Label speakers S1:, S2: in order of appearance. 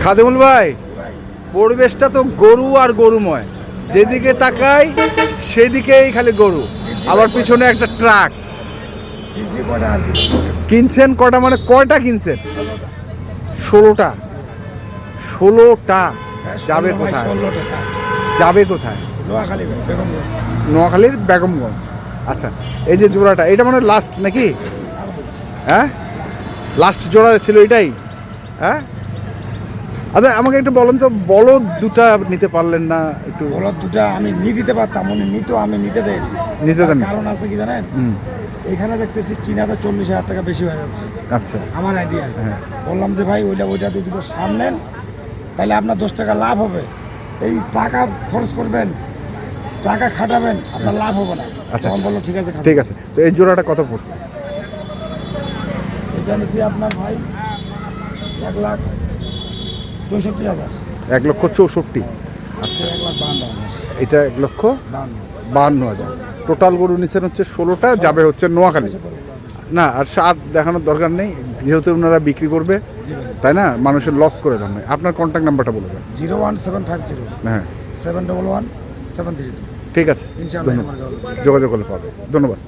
S1: খাদেমুল ভাই, পরিবেশটা তো গরু আর গরুময়, যেদিকে তাকাই সেদিকেই খালি গরু, আবার পিছনে একটা ট্রাক। কিনছেন কটা, মানে কয়টা কিনছেন? 16টা। 16টা যাবে কোথায়? যাবে কোথায়? নোয়াখালীর বেগমগঞ্জ। আচ্ছা, এই যে জোড়াটা, এটা মানে লাস্ট নাকি? হ্যাঁ, লাস্ট জোড়া ছিল এটাই। হ্যাঁ, আচ্ছা আমাকে একটু বলেন তো, বলদ দুটা নিতে পারলেন না? একটু
S2: বলদ দুটা আমি নিয়ে দিতে পারতাম, উনি নিত, আমি নিতে দেই।
S1: নিতে দেন?
S2: কারণ আছে কি জানেন, এখানে দেখতেছি কিনাতে 40,000 টাকা বেশি হয়ে যাচ্ছে।
S1: আচ্ছা,
S2: আমার আইডিয়া, বললাম যে ভাই ওইটা দুটো সামনেন, তাহলে আপনার 10 টাকা লাভ হবে। এই টাকা খরচ করবেন, টাকা খাটাবেন, আপনার লাভ হবে না।
S1: আচ্ছা,
S2: তখন বললো ঠিক আছে
S1: ঠিক আছে। তো এই জোড়াটা কত পড়ছে?
S2: এটা নিচ্ছি আপনার ভাই 1,64,000।
S1: 1,64,000। আচ্ছা,
S2: 1,52,000।
S1: এটা 1,52,000। টোটাল গরু নিচ্ছেন হচ্ছে 16টা, যাবে হচ্ছে নোয়াখালী। না আর সার দেখানোর দরকার নেই, যেহেতু ওনারা বিক্রি করবে, তাই না? মানুষের লস করে দেন। আপনার কন্ট্যাক্ট নাম্বারটা বলে দেন।
S2: 01750
S1: হ্যাঁ,
S2: 711 732।
S1: ঠিক আছে,
S2: ইনশাআল্লাহ
S1: ধন্যবাদ। যোগাযোগ করলে পাবে। ধন্যবাদ।